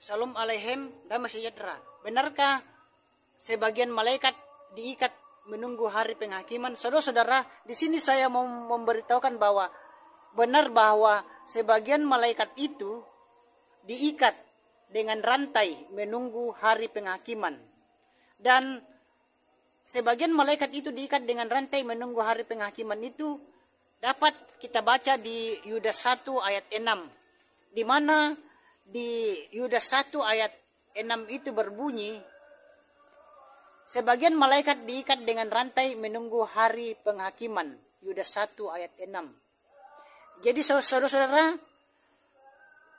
Salam alaihim damai sejahtera. Benarkah sebagian malaikat diikat menunggu hari penghakiman? Saudara-saudara, di sini saya mau memberitahukan bahwa benar bahwa sebagian malaikat itu diikat dengan rantai menunggu hari penghakiman. Dan sebagian malaikat itu diikat dengan rantai menunggu hari penghakiman itu dapat kita baca di Yudas 1 ayat 6. Di mana di Yudas 1 ayat 6 itu berbunyi, sebagian malaikat diikat dengan rantai menunggu hari penghakiman. Yudas 1 ayat 6. Jadi saudara-saudara,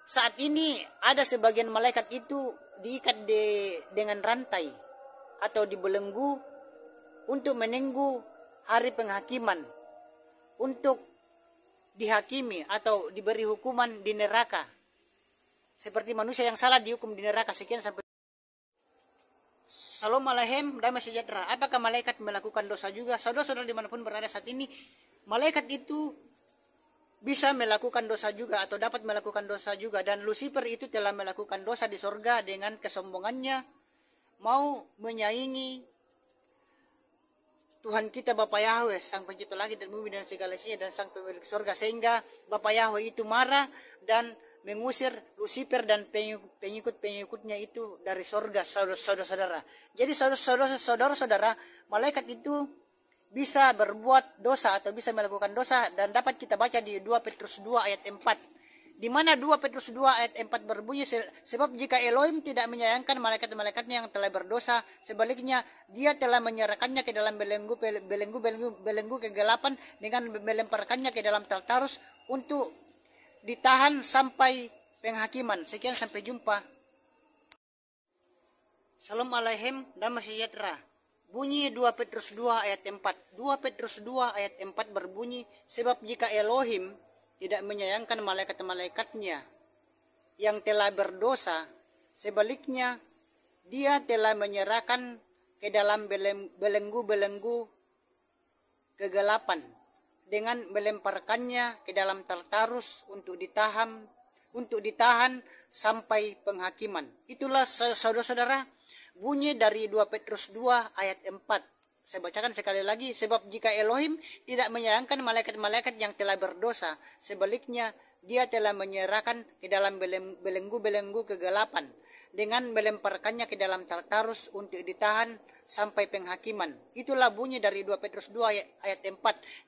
saat ini ada sebagian malaikat itu diikat dengan rantai atau dibelenggu untuk menunggu hari penghakiman, untuk dihakimi atau diberi hukuman di neraka. Seperti manusia yang salah dihukum di neraka. Sekian sampai. Salam alaihim damai sejahtera. Apakah malaikat melakukan dosa juga? Saudara-saudara dimanapun berada saat ini, malaikat itu bisa melakukan dosa juga atau dapat melakukan dosa juga. Dan Lucifer itu telah melakukan dosa di sorga dengan kesombongannya, mau menyaingi Tuhan kita Bapa Yahweh, Sang Pencipta langit dan bumi dan segala isinya, dan Sang Pemilik sorga, sehingga Bapa Yahweh itu marah dan mengusir Lucifer dan pengikut-pengikutnya itu dari sorga, saudara-saudara. Jadi saudara-saudara, malaikat itu bisa berbuat dosa atau bisa melakukan dosa, dan dapat kita baca di 2 Petrus 2 ayat 4. Di mana 2 Petrus 2 ayat 4 berbunyi, sebab jika Elohim tidak menyayangkan malaikat-malaikatnya yang telah berdosa, sebaliknya dia telah menyerahkannya ke dalam belenggu kegelapan dengan melemparkannya ke dalam Tartarus untuk ditahan sampai penghakiman. Sekian, sampai jumpa. Salam alaihim damai sejahtera. Bunyi 2 Petrus 2 ayat 4. 2 Petrus 2 ayat 4 berbunyi, sebab jika Elohim tidak menyayangkan malaikat-malaikatnya yang telah berdosa, sebaliknya dia telah menyerahkan ke dalam belenggu kegelapan dengan melemparkannya ke dalam Tartarus untuk ditahan sampai penghakiman. Itulah saudara-saudara bunyi dari 2 Petrus 2 ayat 4. Saya bacakan sekali lagi, sebab jika Elohim tidak menyayangkan malaikat-malaikat yang telah berdosa, sebaliknya dia telah menyerahkan ke dalam belenggu kegelapan dengan melemparkannya ke dalam Tartarus untuk ditahan sampai penghakiman. Itulah bunyi dari 2 Petrus 2 ayat 4.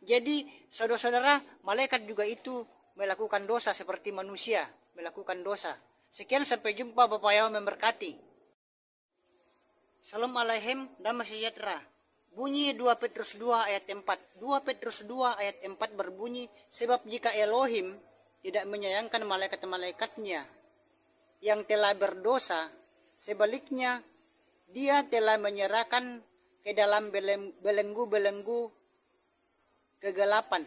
Jadi saudara-saudara, malaikat juga itu melakukan dosa seperti manusia melakukan dosa. Sekian, sampai jumpa. Bapak Yahweh memberkati. Salam alaihim damai sejahtera. Bunyi 2 Petrus 2 ayat 4. 2 Petrus 2 ayat 4 berbunyi, sebab jika Elohim tidak menyayangkan malaikat-malaikatnya yang telah berdosa, sebaliknya dia telah menyerahkan ke dalam belenggu kegelapan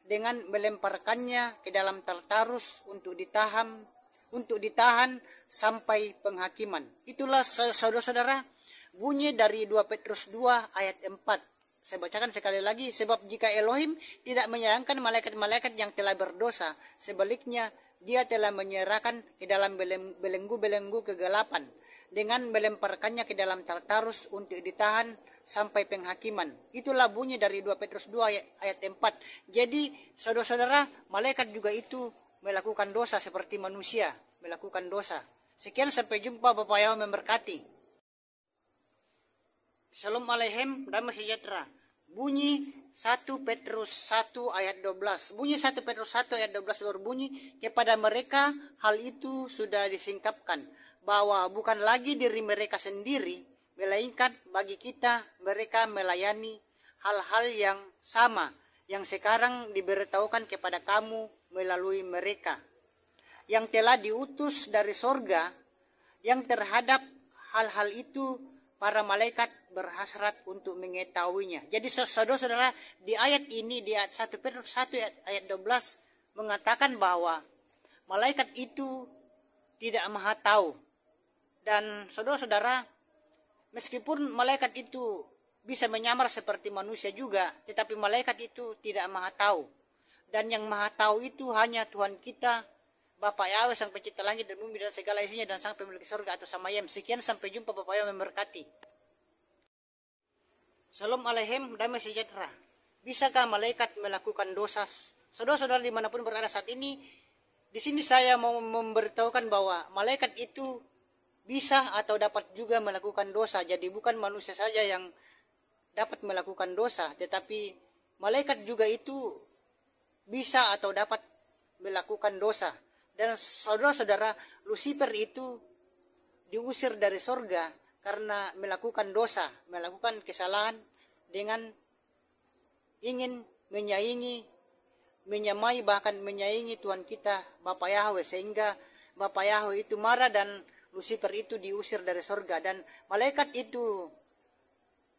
dengan melemparkannya ke dalam Tartarus untuk ditahan sampai penghakiman. Itulah saudara-saudara bunyi dari 2 Petrus 2 ayat 4. Saya bacakan sekali lagi, sebab jika Elohim tidak menyayangkan malaikat-malaikat yang telah berdosa, sebaliknya dia telah menyerahkan ke dalam belenggu kegelapan dengan melemparkannya ke dalam Tartarus untuk ditahan sampai penghakiman. Itulah bunyi dari 2 Petrus 2 ayat 4. Jadi saudara-saudara, malaikat juga itu melakukan dosa seperti manusia melakukan dosa. Sekian, sampai jumpa. Bapak Yahweh memberkati. Salam alaihim damai sejahtera. Bunyi 1 Petrus 1 ayat 12. Bunyi 1 Petrus 1 ayat 12 berbunyi, kepada mereka hal itu sudah disingkapkan, bahwa bukan lagi diri mereka sendiri, melainkan bagi kita mereka melayani hal-hal yang sama yang sekarang diberitahukan kepada kamu melalui mereka, yang telah diutus dari sorga, yang terhadap hal-hal itu para malaikat berhasrat untuk mengetahuinya. Jadi saudara-saudara, di ayat ini, di ayat 1 Petrus 1 ayat 12 mengatakan bahwa malaikat itu tidak maha tahu. Dan saudara-saudara, meskipun malaikat itu bisa menyamar seperti manusia juga, tetapi malaikat itu tidak maha tahu. Dan yang maha tahu itu hanya Tuhan kita Bapa Yahweh sang pencipta langit dan bumi dan segala isinya dan sang pemilik surga atau Samayem. Sekian, sampai jumpa. Bapak Yahweh memberkati. Shalom Aleichem, damai sejahtera. Bisakah malaikat melakukan dosa? Saudara-saudara dimanapun berada saat ini, di sini saya mau memberitahukan bahwa malaikat itu bisa atau dapat juga melakukan dosa. Jadi bukan manusia saja yang dapat melakukan dosa, tetapi malaikat juga itu bisa atau dapat melakukan dosa. Dan saudara-saudara, Lucifer itu diusir dari sorga karena melakukan dosa, melakukan kesalahan dengan ingin menyamai bahkan menyaingi Tuhan kita Bapa Yahweh, sehingga Bapa Yahweh itu marah dan Lucifer itu diusir dari sorga. Dan malaikat itu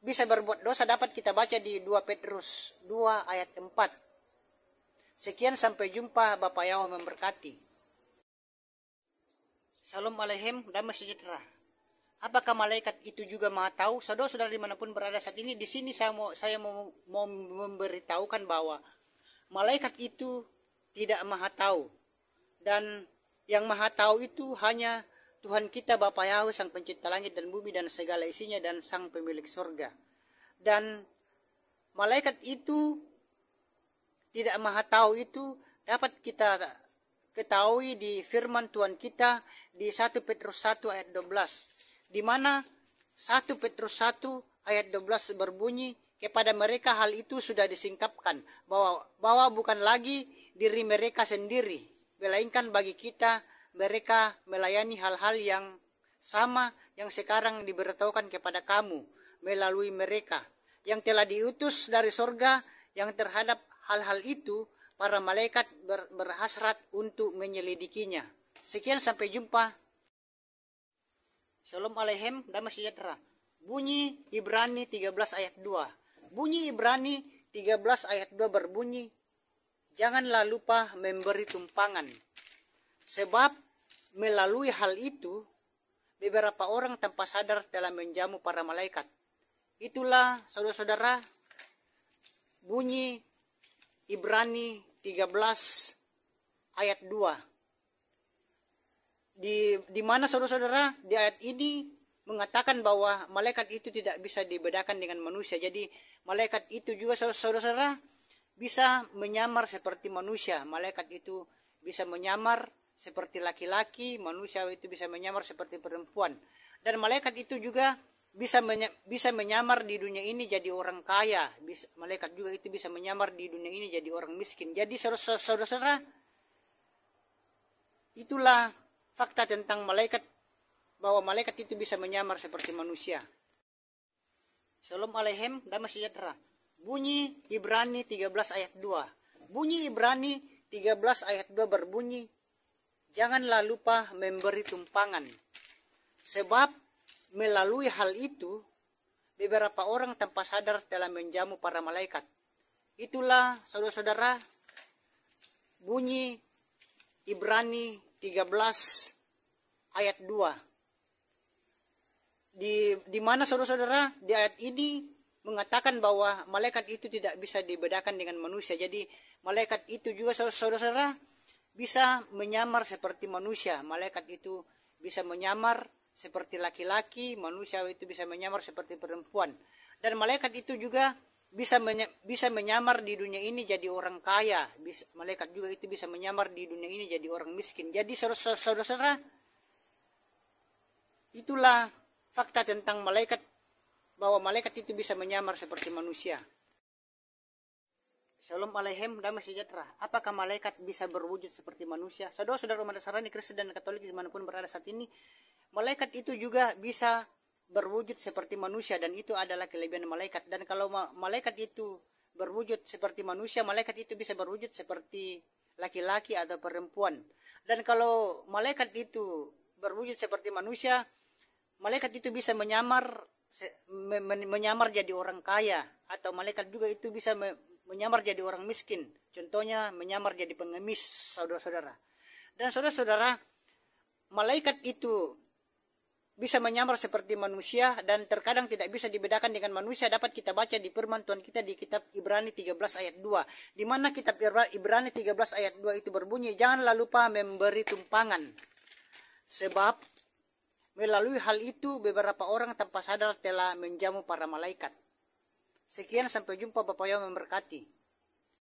bisa berbuat dosa dapat kita baca di 2 Petrus 2 ayat 4. Sekian, sampai jumpa. Bapa Yahweh memberkati. Shalom Aleichem, damai sejahtera. Apakah malaikat itu juga maha tahu? Saudara-saudara dimanapun berada saat ini, di sini saya mau memberitahukan bahwa malaikat itu tidak maha tahu, dan yang maha tahu itu hanya Tuhan kita Bapa Yahweh sang pencipta langit dan bumi dan segala isinya dan sang pemilik surga. Dan malaikat itu tidak maha tahu itu dapat kita ketahui di firman Tuhan kita di 1 Petrus 1 ayat 12. Di mana 1 Petrus 1 ayat 12 berbunyi, kepada mereka hal itu sudah disingkapkan, bahwa bukan lagi diri mereka sendiri, melainkan bagi kita mereka melayani hal-hal yang sama yang sekarang diberitahukan kepada kamu melalui mereka, yang telah diutus dari sorga, yang terhadap hal-hal itu para malaikat berhasrat untuk menyelidikinya. Sekian, sampai jumpa. Shalom Aleichem, damai sejahtera. Bunyi Ibrani 13 ayat 2. Bunyi Ibrani 13 ayat 2 berbunyi, janganlah lupa memberi tumpangan, sebab melalui hal itu beberapa orang tanpa sadar telah menjamu para malaikat. Itulah saudara-saudara bunyi Ibrani 13 ayat 2. Di mana saudara-saudara di ayat ini mengatakan bahwa malaikat itu tidak bisa dibedakan dengan manusia. Jadi malaikat itu juga saudara-saudara bisa menyamar seperti manusia. Malaikat itu bisa menyamar seperti laki-laki, manusia itu bisa menyamar seperti perempuan. Dan malaikat itu juga bisa menyamar di dunia ini jadi orang kaya. Malaikat juga itu bisa menyamar di dunia ini jadi orang miskin. Jadi saudara-saudara, itulah fakta tentang malaikat, bahwa malaikat itu bisa menyamar seperti manusia. Shalom Aleichem, damai sejahtera. Bunyi Ibrani 13 ayat 2. Bunyi Ibrani 13 ayat 2 berbunyi, janganlah lupa memberi tumpangan, sebab melalui hal itu beberapa orang tanpa sadar telah menjamu para malaikat. Itulah saudara-saudara bunyi Ibrani 13 ayat 2. Di mana saudara-saudara di ayat ini mengatakan bahwa malaikat itu tidak bisa dibedakan dengan manusia. Jadi malaikat itu juga saudara-saudara bisa menyamar seperti manusia. Malaikat itu bisa menyamar seperti laki-laki, manusia itu bisa menyamar seperti perempuan. Dan malaikat itu juga bisa menyamar di dunia ini jadi orang kaya. Malaikat juga itu bisa menyamar di dunia ini jadi orang miskin. Jadi saudara-saudara, itulah fakta tentang malaikat, bahwa malaikat itu bisa menyamar seperti manusia. Shalom Aleichem, damai sejahtera. Apakah malaikat bisa berwujud seperti manusia? Saudara-saudara umat Nasrani, Kristen dan Katolik dimanapun berada saat ini, malaikat itu juga bisa berwujud seperti manusia, dan itu adalah kelebihan malaikat. Dan kalau malaikat itu berwujud seperti manusia, malaikat itu bisa berwujud seperti laki-laki atau perempuan. Dan kalau malaikat itu berwujud seperti manusia, malaikat itu bisa menyamar jadi orang kaya, atau malaikat juga itu bisa menyamar jadi orang miskin. Contohnya menyamar jadi pengemis, saudara-saudara. Dan saudara-saudara, malaikat itu bisa menyamar seperti manusia dan terkadang tidak bisa dibedakan dengan manusia, dapat kita baca di firman Tuhan kita di kitab Ibrani 13 ayat 2, di mana kitab Ibrani 13 ayat 2 itu berbunyi, janganlah lupa memberi tumpangan, sebab melalui hal itu beberapa orang tanpa sadar telah menjamu para malaikat. Sekian, sampai jumpa, Bapak yang memberkati.